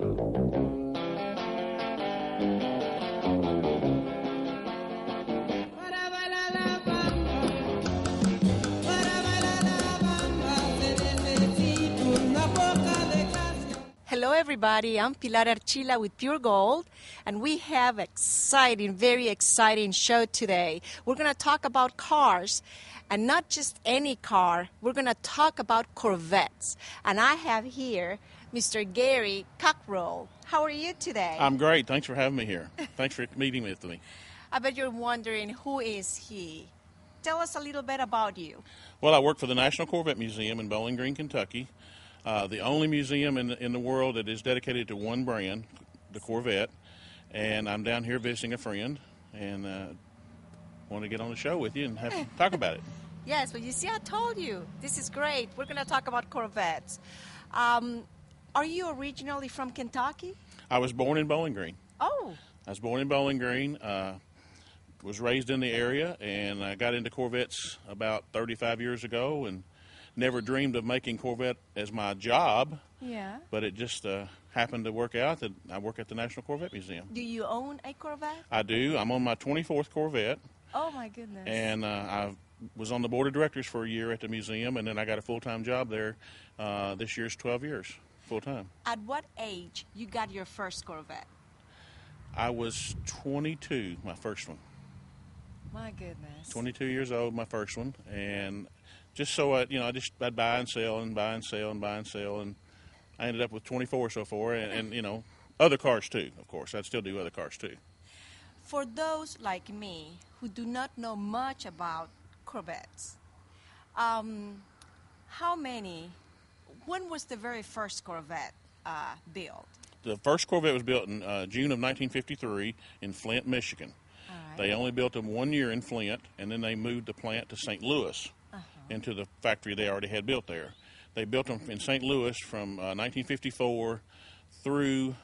Hello everybody, I'm Pilar Archila with Pure Gold, and we have very exciting show today. We're going to talk about cars, and not just any car. We're going to talk about Corvettes. And I have here Mr. Gary Cockrell. How are you today? I'm great. Thanks for having me here. Thanks for meeting with me. I bet you're wondering, who is he? Tell us a little bit about you. Well, I work for the National Corvette Museum in Bowling Green, Kentucky. The only museum in the world that is dedicated to one brand, the Corvette. And I'm down here visiting a friend and want to get on the show with you and talk about it. Yes, but you see, I told you. This is great. We're going to talk about Corvettes. Are you originally from Kentucky? I was born in Bowling Green. Oh. I was born in Bowling Green, was raised in the area, and I got into Corvettes about 35 years ago and never dreamed of making Corvette as my job. Yeah. But it just happened to work out that I work at the National Corvette Museum. Do you own a Corvette? I do. I'm on my 24th Corvette. Oh, my goodness. And I was on the board of directors for a year at the museum, and then I got a full-time job there. This year's 12 years, full-time. At what age you got your first Corvette? I was 22, my first one. My goodness. 22 years old, my first one. And just so I'd buy and sell and buy and sell and buy and sell, and I ended up with 24 so far, and other cars too, of course. I'd still do other cars too. For those like me who do not know much about Corvettes, when was the very first Corvette built? The first Corvette was built in June of 1953 in Flint, Michigan. All right. They only built them 1 year in Flint, and then they moved the plant to St. Louis. Into the factory they already had built there. They built them in St. Louis from 1954 through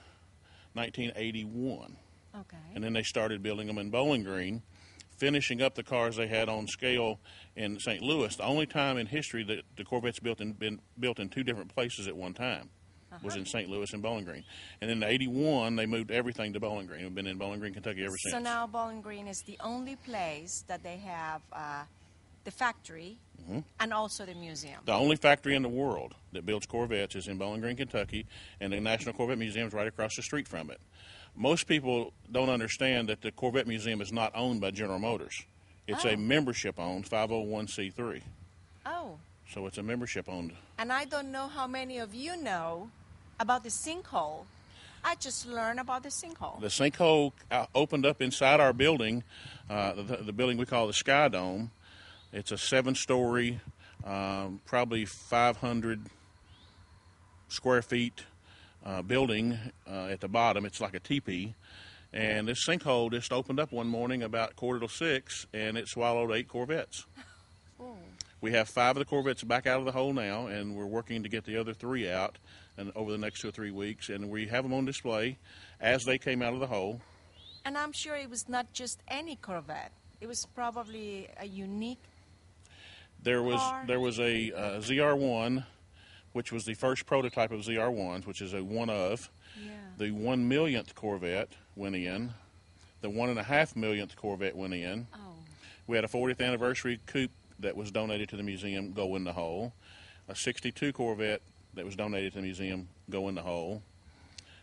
1981. Okay. And then they started building them in Bowling Green, finishing up the cars they had on scale in St. Louis. The only time in history that the Corvette's been built in two different places at one time was in St. Louis and Bowling Green. And in 81, they moved everything to Bowling Green. We've been in Bowling Green, Kentucky ever since. So now Bowling Green is the only place that they have the factory and also the museum. The only factory in the world that builds Corvettes is in Bowling Green, Kentucky, and the National Corvette Museum is right across the street from it. Most people don't understand that the Corvette Museum is not owned by General Motors. It's a membership-owned 501c3. Oh. So it's a membership-owned. And I don't know how many of you know about the sinkhole. I just learned about the sinkhole. The sinkhole opened up inside our building, the building we call the Sky Dome. It's a 7-story, probably 500 square feet building at the bottom. It's like a teepee. And this sinkhole just opened up one morning about 5:45, and it swallowed 8 Corvettes. Oh. We have 5 of the Corvettes back out of the hole now, and we're working to get the other 3 out over the next 2 or 3 weeks. And we have them on display as they came out of the hole. And I'm sure it was not just any Corvette. It was probably a unique There was a ZR1, which was the first prototype of ZR1s, which is a one of. Yeah. The 1 millionth Corvette went in. The 1.5 millionth Corvette went in. Oh. We had a 40th anniversary coupe that was donated to the museum, go in the hole. A 62 Corvette that was donated to the museum, go in the hole.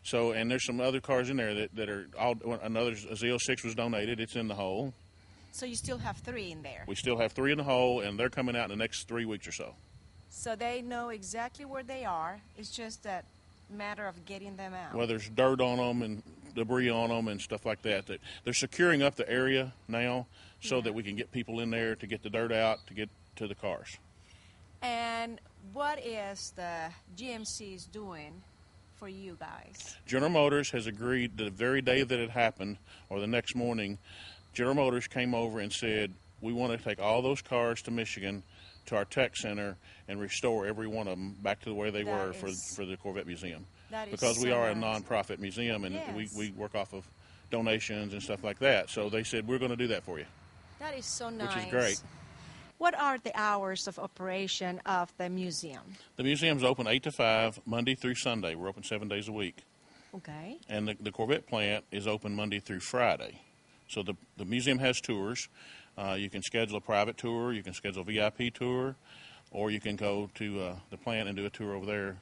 So, and there's some other cars in there that are all. Another Z06 was donated. It's in the hole. So you still have 3 in there? We still have 3 in the hole, and they're coming out in the next 3 weeks or so. So they know exactly where they are. It's just a matter of getting them out. Well, there's dirt on them and debris on them and stuff like that. They're securing up the area now so that we can get people in there to get the dirt out, to get to the cars. And what is the GMC's doing for you guys? General Motors has agreed the very day that it happened, or the next morning, General Motors came over and said, we want to take all those cars to Michigan, to our tech center, and restore every one of them back to the way they were for the Corvette Museum. Because we are a nonprofit museum, and we work off of donations and stuff like that. So they said, we're going to do that for you. That is so nice. Which is great. What are the hours of operation of the museum? The museum's open 8 to 5, Monday through Sunday. We're open 7 days a week. Okay. And the Corvette plant is open Monday through Friday. So the museum has tours. You can schedule a private tour, you can schedule a VIP tour, or you can go to the plant and do a tour over there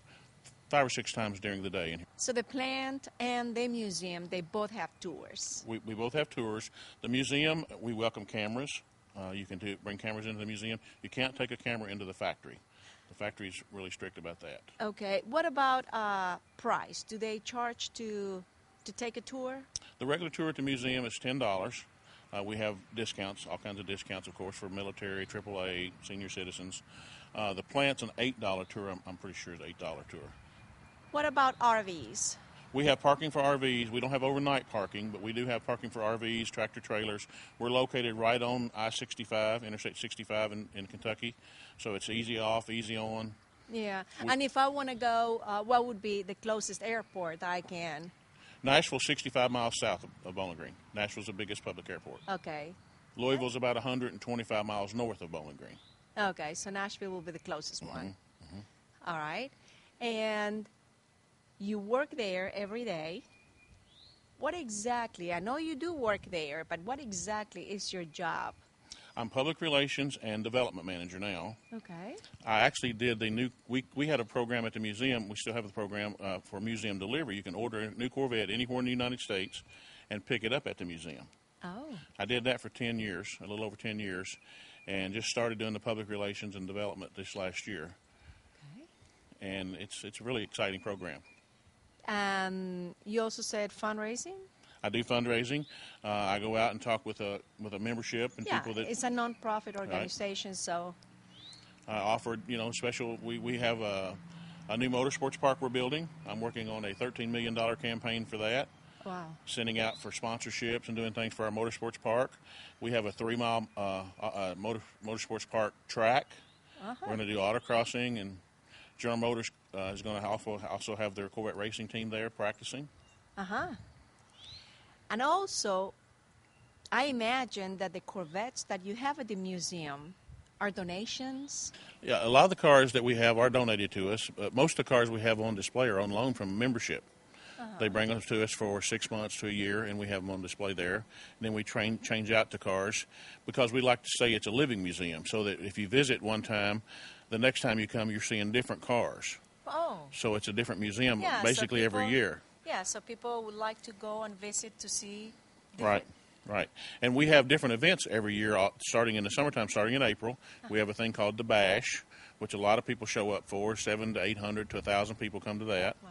5 or 6 times during the day. So the plant and the museum, they both have tours. We both have tours. The museum, we welcome cameras. You can bring cameras into the museum. You can't take a camera into the factory. The factory's really strict about that. Okay. What about price? Do they charge to take a tour? The regular tour at the museum is $10. We have discounts, all kinds of discounts, of course, for military, AAA, senior citizens. The plant's an $8 tour. I'm pretty sure it's an $8 tour. What about RVs? We have parking for RVs. We don't have overnight parking, but we do have parking for RVs, tractor trailers. We're located right on I-65, Interstate 65 in Kentucky, so it's easy off, easy on. Yeah, and if I want to go, what would be the closest airport I can? Nashville's 65 miles south of Bowling Green. Nashville's the biggest public airport. Okay. Louisville's about 125 miles north of Bowling Green. Okay, so Nashville will be the closest one. All right. And you work there every day. What exactly, I know you do work there, but what exactly is your job? I'm public relations and development manager now. Okay. I actually did we had a program at the museum. We still have the program for museum delivery. You can order a new Corvette anywhere in the United States and pick it up at the museum. Oh. I did that for 10 years, a little over 10 years, and just started doing the public relations and development this last year. Okay. And it's a really exciting program. You also said fundraising? I do fundraising. I go out and talk with a membership and people that. It's a non-profit organization, right. So. I offered, special. We have a new motorsports park we're building. I'm working on a $13 million campaign for that. Wow. Sending out for sponsorships and doing things for our motorsports park. We have a 3-mile motorsports park track. We're going to do autocrossing, and General Motors is going to also have their Corvette racing team there practicing. And also, I imagine that the Corvettes that you have at the museum are donations? Yeah, a lot of the cars that we have are donated to us. Most of the cars we have on display are on loan from membership. They bring them to us for 6 months to a year, and we have them on display there. And then we change out the cars because we like to say it's a living museum, so that if you visit one time, the next time you come, you're seeing different cars. Oh. So it's a different museum basically every year. Yeah, so people would like to go and visit to see different. Right. And we have different events every year, starting in the summertime, starting in April. We have a thing called the Bash, which a lot of people show up for. 700 to 800 to 1,000 people come to that. Wow.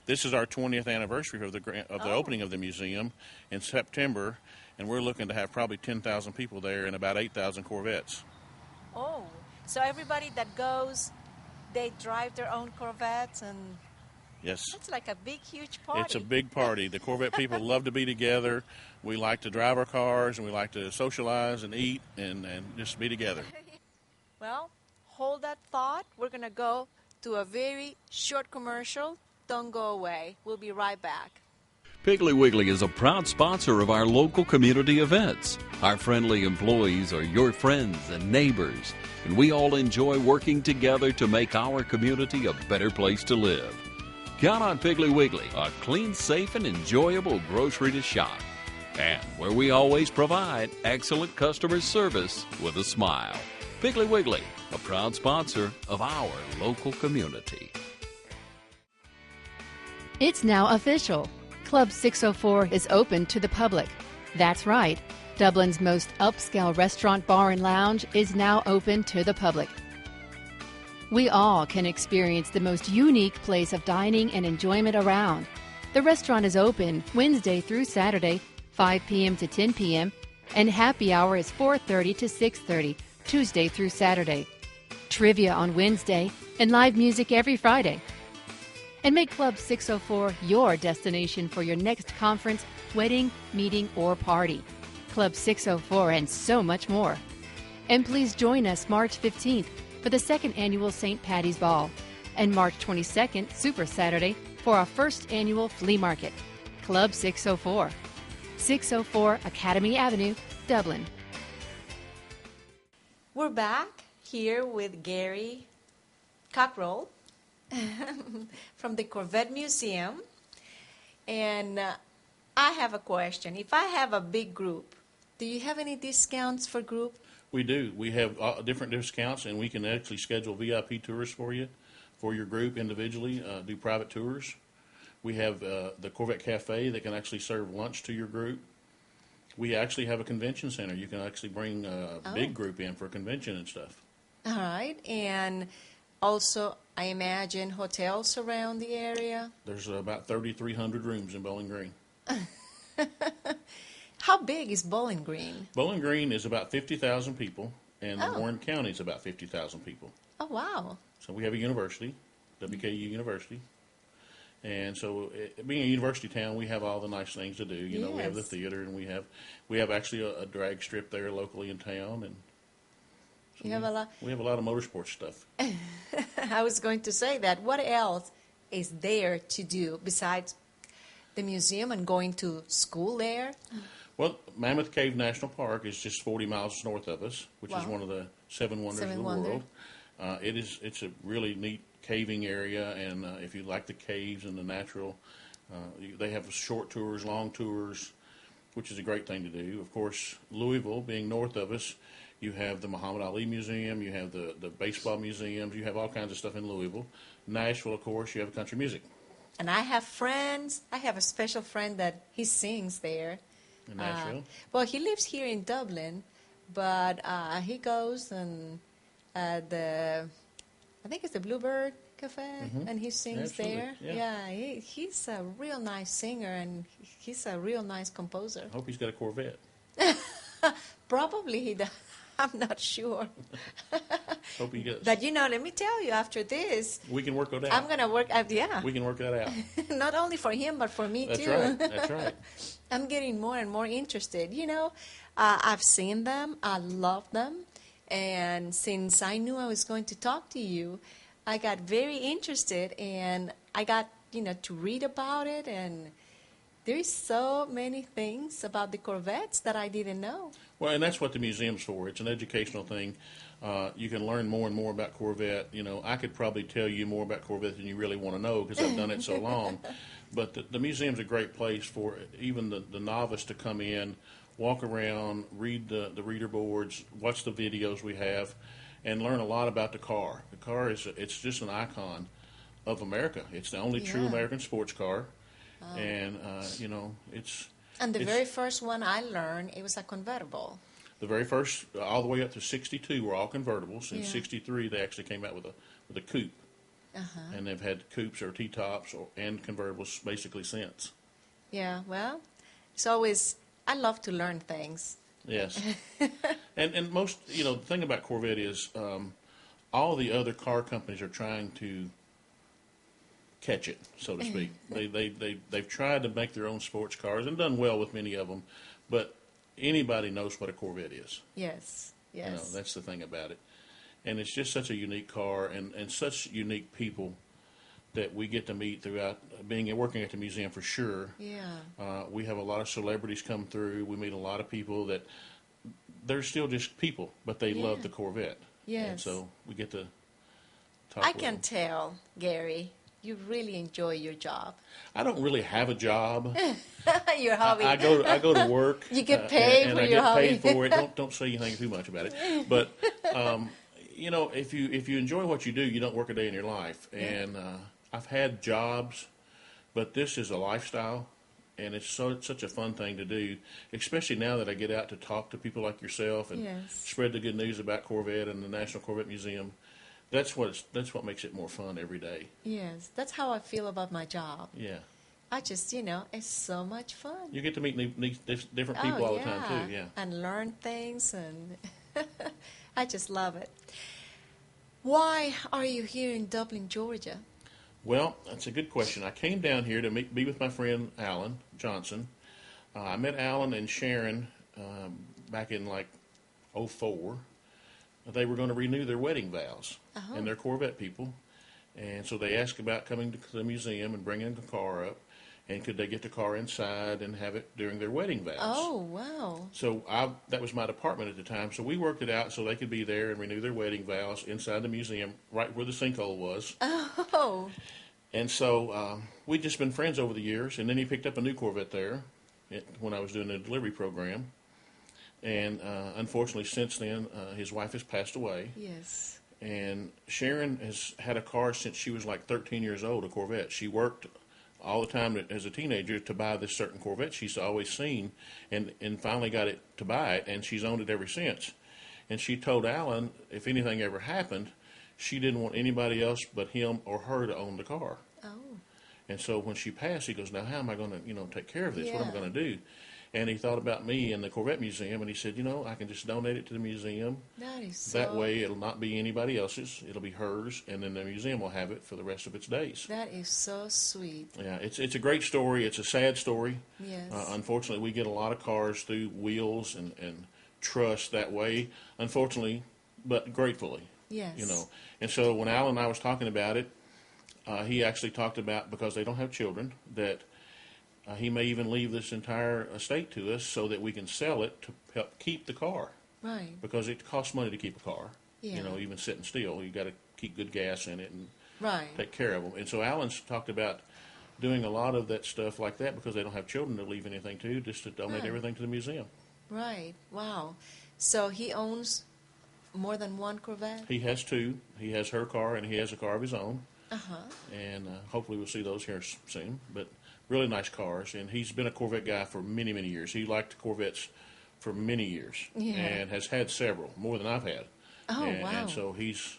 This is our 20th anniversary of the opening of the museum in September, and we're looking to have probably 10,000 people there and about 8,000 Corvettes. Oh, so everybody that goes, they drive their own Corvettes and... Yes. It's like a big, huge party. It's a big party. The Corvette people love to be together. We like to drive our cars, and we like to socialize and eat and just be together. Well, hold that thought. We're going to go to a very short commercial. Don't go away. We'll be right back. Piggly Wiggly is a proud sponsor of our local community events. Our friendly employees are your friends and neighbors, and we all enjoy working together to make our community a better place to live. Count on Piggly Wiggly, a clean, safe, and enjoyable grocery to shop. And where we always provide excellent customer service with a smile. Piggly Wiggly, a proud sponsor of our local community. It's now official. Club 604 is open to the public. That's right. Dublin's most upscale restaurant, bar, and lounge is now open to the public. We all can experience the most unique place of dining and enjoyment around. The restaurant is open Wednesday through Saturday, 5 p.m. to 10 p.m., and happy hour is 4:30 to 6:30, Tuesday through Saturday. Trivia on Wednesday and live music every Friday. And make Club 604 your destination for your next conference, wedding, meeting, or party. Club 604 and so much more. And please join us March 15th for the second annual St. Patty's Ball, and March 22nd, Super Saturday, for our first annual flea market. Club 604, 604 Academy Avenue, Dublin. We're back here with Gary Cockrell from the Corvette Museum. And I have a question. If I have a big group, do you have any discounts for group? We do. We have different discounts, and we can actually schedule VIP tours for you, for your group individually, do private tours. We have the Corvette Cafe that can actually serve lunch to your group. We actually have a convention center. You can actually bring a big group in for a convention and stuff. All right. And also, I imagine hotels around the area. There's about 3,300 rooms in Bowling Green. How big is Bowling Green? Bowling Green is about 50,000 people, and Warren County is about 50,000 people. Oh, wow. So we have a university, WKU University. And so, being a university town, we have all the nice things to do. You know, we have the theater, and we have actually a drag strip there locally in town, and so you have a lot. We have a lot of motorsports stuff. I was going to say that. What else is there to do besides the museum and going to school there? Well, Mammoth Cave National Park is just 40 miles north of us, which is one of the seven wonders of the world. It's a really neat caving area, and if you like the caves and the natural, they have short tours, long tours, which is a great thing to do. Of course, Louisville, being north of us, you have the Muhammad Ali Museum, you have the baseball museums, you have all kinds of stuff in Louisville. Nashville, of course, you have country music. And I have friends. I have a special friend that he sings there. In Nashville? Well, he lives here in Dublin, but he goes and I think it's the Bluebird Cafe, and he sings there. Yeah, he's a real nice singer, and he's a real nice composer. I hope he's got a Corvette. Probably he does. I'm not sure. Hope he does. But, let me tell you, after this, we can work that out. I'm going to work out, We can work that out. Not only for him, but for me, too. That's right. I'm getting more and more interested. I've seen them. I love them. And since I knew I was going to talk to you, I got very interested, and I got, to read about it, and there's so many things about the Corvettes that I didn't know. Well, and that's what the museum's for. It's an educational thing. You can learn more and more about Corvette. I could probably tell you more about Corvette than you really want to know because I've done it so long. But the museum's a great place for even the novice to come in, walk around, read the reader boards, watch the videos we have, and learn a lot about the car. The car it's just an icon of America. It's the only true American sports car. And, it's... And the very first one I learned, it was a convertible. The very first, all the way up to 62, were all convertibles. In 63, they actually came out with a coupe. And they've had coupes or T-tops and convertibles basically since. Yeah, well, it's always... I love to learn things. Yes. and most, the thing about Corvette is all the other car companies are trying to catch it, so to speak. They've tried to make their own sports cars and done well with many of them, but anybody knows what a Corvette is. Yes. That's the thing about it. And it's just such a unique car and such unique people that we get to meet throughout working at the museum for sure. Yeah. We have a lot of celebrities come through. We meet a lot of people that they're still just people, but they love the Corvette. Yes. And so we get to talk I with can them. tell, Gary, you really enjoy your job. I don't really have a job. Your hobby. I go to work. You get paid and for I your get hobby. paid for it. Don't say anything too much about it. But if you enjoy what you do, you don't work a day in your life. And I've had jobs, but this is a lifestyle, and it's such a fun thing to do, especially now that I get out to talk to people like yourself and spread the good news about Corvette and the National Corvette Museum. That's what makes it more fun every day. Yes, that's how I feel about my job. Yeah. I just, it's so much fun. You get to meet different people all the time, too, yeah. And learn things, and I just love it. Why are you here in Dublin, Georgia? Well, that's a good question. I came down here to be with my friend Alan Johnson. I met Alan and Sharon back in like 2004. They were going to renew their wedding vows, and they're Corvette people. And so they asked about coming to the museum and bringing the car up, and could they get the car inside and have it during their wedding vows. Oh, wow. So that was my department at the time. So we worked it out so they could be there and renew their wedding vows inside the museum, right where the sinkhole was. Oh. And so we'd just been friends over the years, and then he picked up a new Corvette there when I was doing the delivery program. And unfortunately, since then, his wife has passed away. Yes. And Sharon has had a car since she was like 13 years old, a Corvette. She worked all the time as a teenager to buy this certain Corvette she's always seen, and finally got it to buy it, and she's owned it ever since. And she told Alan if anything ever happened, she didn't want anybody else but him or her to own the car. Oh. And so when she passed, he goes, now how am I going to, take care of this? What am I Yeah. going to do? And he thought about me and the Corvette Museum, and he said, I can just donate it to the museum. That is so. That way it'll not be anybody else's. It'll be hers, and then the museum will have it for the rest of its days. That is so sweet. Yeah, it's a great story. It's a sad story. Yes. Unfortunately, we get a lot of cars through Wheels and Trust that way, unfortunately, but gratefully. Yes. And so when Alan and I was talking about it, he actually talked about, because they don't have children, that he may even leave this entire estate to us so that we can sell it to help keep the car. Right. Because it costs money to keep a car. Yeah. Even sitting still. You got to keep good gas in it and Right. take care of them. And so Alan's talked about doing a lot of that stuff like that because they don't have children to leave anything to, just to donate everything to the museum. Right. Wow. So he owns more than one Corvette? He has two. He has her car, and he has a car of his own. Uh-huh. And hopefully we'll see those here soon. But really nice cars. And he's been a Corvette guy for many, many years. He liked Corvettes for many years. Yeah. And has had several, more than I've had. Oh, and, wow. And so he's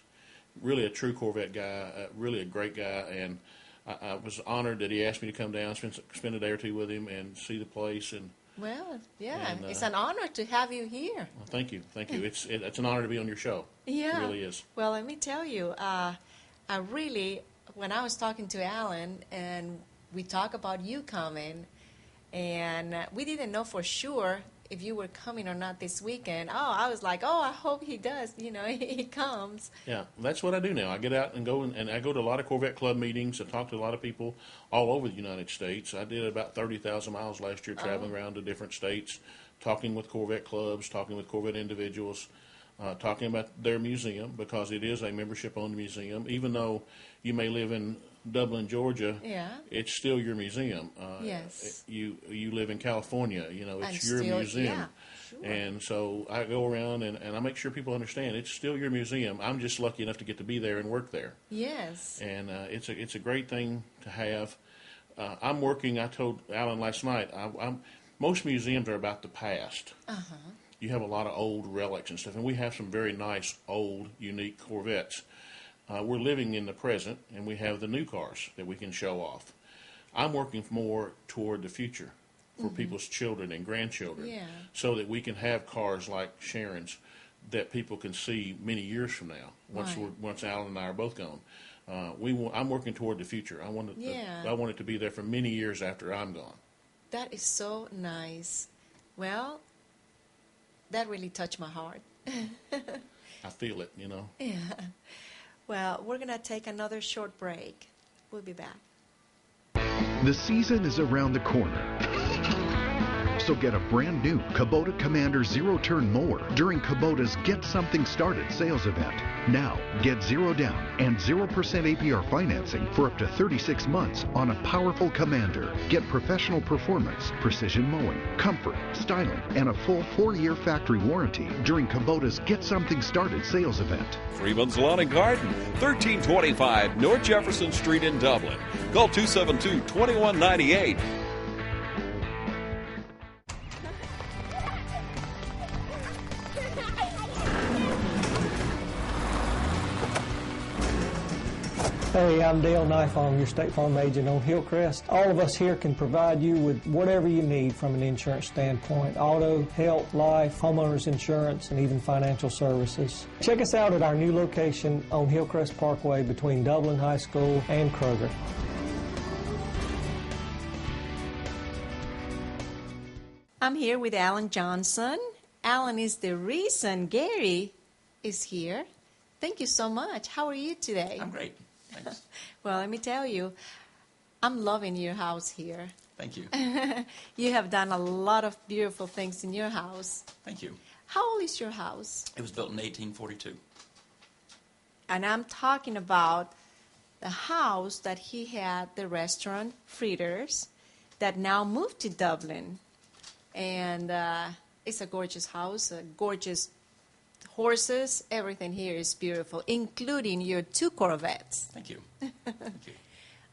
really a true Corvette guy, really a great guy. And I was honored that he asked me to come down, spend a day or two with him, and see the place. And Well, yeah, And, it's an honor to have you here. well, thank you. It's an honor to be on your show. Yeah. It really is. Well, let me tell you, I really, when I was talking to Alan and we talked about you coming, and we didn't know for sure if you were coming or not this weekend. I was like, I hope he does. He comes. Yeah, that's what I do now. I get out and go, and I go to a lot of Corvette Club meetings and talk to a lot of people all over the United States. I did about 30,000 miles last year traveling around to different states, talking with Corvette clubs, talking with Corvette individuals, talking about their museum, because it is a membership-owned museum. Even though you may live in Dublin, Georgia, Yeah. it's still your museum. Yes. You live in California, it's And your still- museum. yeah, sure. And so I go around and I make sure people understand it's still your museum. I'm just lucky enough to get to be there and work there. Yes. And it's a great thing to have. I'm working, I told Alan last night, most museums are about the past. Uh-huh. You have a lot of old relics and stuff, and we have some very nice, old, unique Corvettes. We're living in the present, and we have the new cars that we can show off. I'm working more toward the future for people's children and grandchildren, Yeah. so that we can have cars like Sharon's that people can see many years from now, Right. once Alan and I are both gone. I'm working toward the future. I want it to be there for many years after I'm gone. That is so nice. Well, that really touched my heart. I feel it, Yeah. Well, we're going to take another short break. We'll be back. The season is around the corner. So get a brand new Kubota Commander zero-turn mower during Kubota's Get Something Started sales event. Now, get zero down and 0% APR financing for up to 36 months on a powerful Commander. Get professional performance, precision mowing, comfort, styling, and a full 4-year factory warranty during Kubota's Get Something Started sales event. Freeman's Lawn and Garden, 1325 North Jefferson Street in Dublin. Call 272-2198. Hey, I'm Dale Knifong, your State Farm agent on Hillcrest. All of us here can provide you with whatever you need from an insurance standpoint: auto, health, life, homeowners insurance, and even financial services. Check us out at our new location on Hillcrest Parkway between Dublin High School and Kroger. I'm here with Alan Johnson. Alan is the reason Gary is here. Thank you so much. How are you today? I'm great. Thanks. Well, let me tell you, I'm loving your house here. Thank you. You have done a lot of beautiful things in your house. Thank you. How old is your house? It was built in 1842. And I'm talking about the house that he had, the restaurant, Fritters, that now moved to Dublin. And it's a gorgeous house, gorgeous horses. Everything here is beautiful, including your 2 Corvettes. Thank you. Thank you.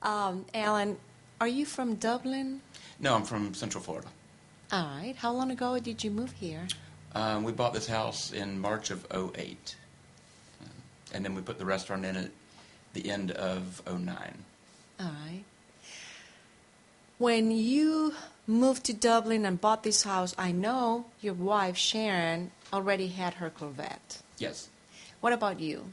Alan, are you from Dublin? No, I'm from Central Florida. All right. How long ago did you move here? We bought this house in March of '08. And then we put the restaurant in at the end of '09. All right. When you moved to Dublin and bought this house, I know your wife, Sharon, already had her Corvette. Yes. What about you?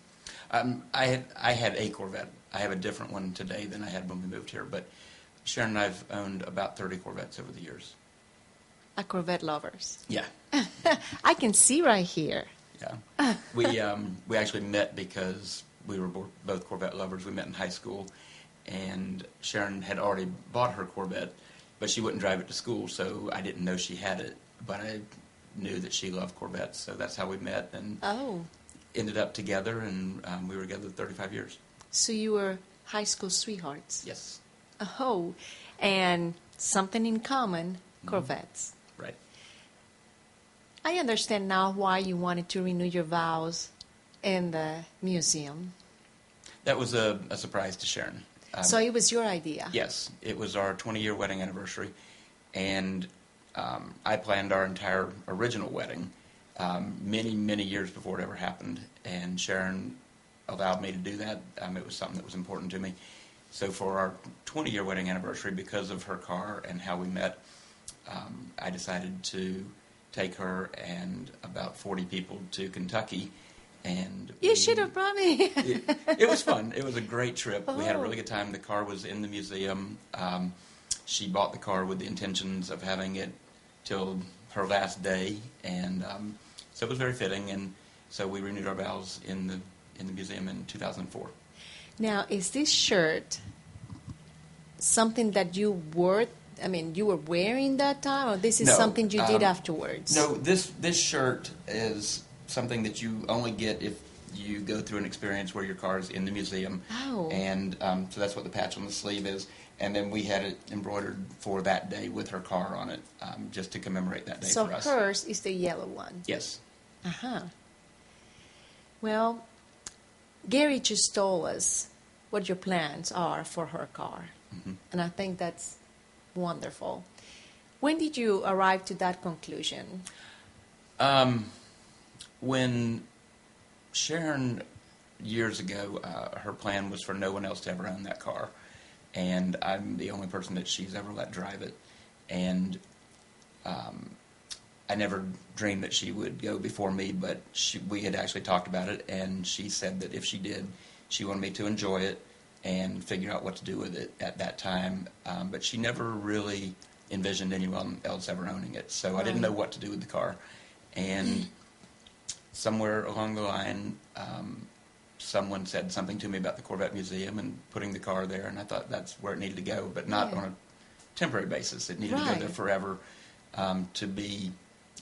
I had a Corvette. I have a different one today than I had when we moved here, but Sharon and I have owned about 30 Corvettes over the years. A Corvette lovers. Yeah. I can see right here. Yeah. We actually met because we were both Corvette lovers. We met in high school, and Sharon had already bought her Corvette, but she wouldn't drive it to school, so I didn't know she had it. But I knew that she loved Corvettes, so that's how we met and ended up together, and we were together 35 years. So you were high school sweethearts? Yes. Oh, and something in common, Corvettes. Right. I understand now why you wanted to renew your vows in the museum. That was a surprise to Sharon. So it was your idea? Yes. It was our 20-year wedding anniversary, and I planned our entire original wedding many, many years before it ever happened, and Sharon allowed me to do that. It was something that was important to me. So for our 20-year wedding anniversary, because of her car and how we met, I decided to take her and about 40 people to Kentucky. And you should have brought me. It was fun. It was a great trip. We had a really good time. The car was in the museum. She bought the car with the intentions of having it till her last day, and so it was very fitting. And so we renewed our vows in the museum in 2004. Now, is this shirt something that you wore? I mean, you were wearing that time, or this is something you did afterwards? No, this shirt is something that you only get if you go through an experience where your car is in the museum. Oh. And so that's what the patch on the sleeve is. And then we had it embroidered for that day with her car on it, just to commemorate that day for us. So hers is the yellow one? Yes. Uh-huh. Well, Gary just told us what your plans are for her car. Mm-hmm. And I think that's wonderful. When did you arrive to that conclusion? When Sharon, years ago, her plan was for no one else to ever own that car. And I'm the only person that she's ever let drive it. And I never dreamed that she would go before me, but we had actually talked about it, and she said that if she did, she wanted me to enjoy it and figure out what to do with it at that time. But she never really envisioned anyone else ever owning it. So I didn't know what to do with the car. And somewhere along the line, someone said something to me about the Corvette Museum and putting the car there, and I thought that's where it needed to go, but not on a temporary basis. It needed to go there forever, to be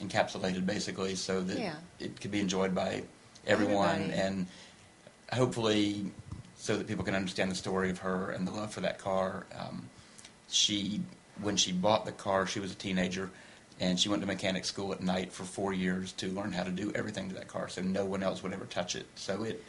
encapsulated, basically, so that it could be enjoyed by everyone, and hopefully so that people can understand the story of her and the love for that car. When she bought the car, she was a teenager, and she went to mechanic school at night for 4 years to learn how to do everything to that car, so no one else would ever touch it. So it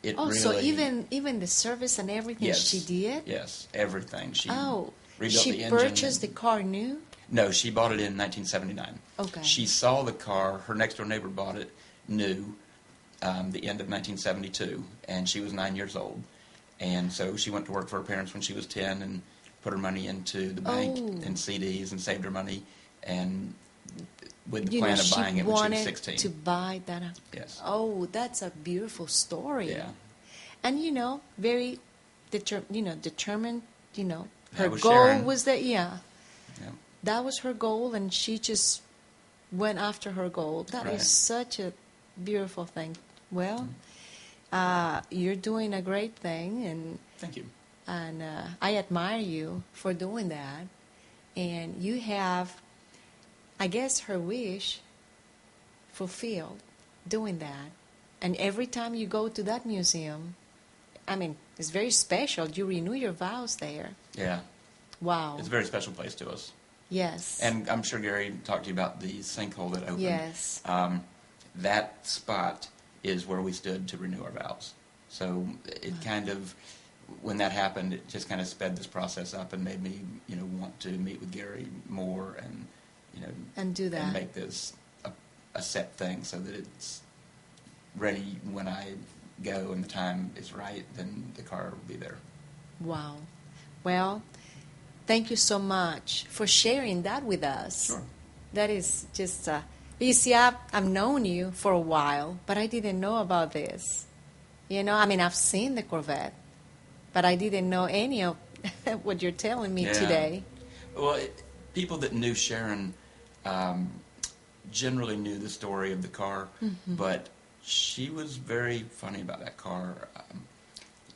really... so even the service and everything she did? Yes, everything. She rebuilt the engine. She purchased the car new? No, she bought it in 1979. Okay. She saw the car. Her next-door neighbor bought it new the end of 1972, and she was 9 years old. And so she went to work for her parents when she was 10 and put her money into the bank and CDs and saved her money, and with the plan of buying it when she was 16. To buy that. Yes. Oh, that's a beautiful story. Yeah. And very determined. Her goal Sharon. was that. Yeah. That was her goal, and she just went after her goal. That is such a beautiful thing. Well, you're doing a great thing, and thank you. And I admire you for doing that. And you have, I guess, her wish fulfilled doing that. And every time you go to that museum, I mean, it's very special. You renew your vows there. Yeah. Wow. It's a very special place to us. Yes. And I'm sure Gary talked to you about the sinkhole that opened. Yes. That spot is where we stood to renew our vows. So it kind of, when that happened, it just kind of sped this process up and made me, want to meet with Gary more and, and do that. And make this a set thing so that it's ready when I go and the time is right, then the car will be there. Wow. Well, thank you so much for sharing that with us. Sure. That is just, you see, I've known you for a while, but I didn't know about this. I've seen the Corvette, but I didn't know any of what you're telling me today. Well, people that knew Sharon generally knew the story of the car, but she was very funny about that car.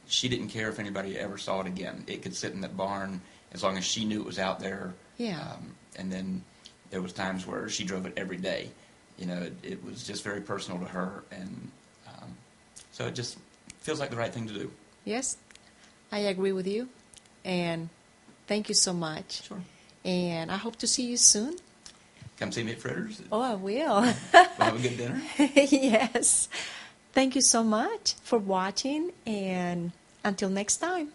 She didn't care if anybody ever saw it again. It could sit in that barn as long as she knew it was out there. Yeah. And then there was times where she drove it every day. It was just very personal to her, and so it just feels like the right thing to do. Yes, I agree with you, and thank you so much. Sure. And I hope to see you soon. Come see me at Fritters. Oh, I will. We'll have a good dinner. Yes. Thank you so much for watching, and until next time.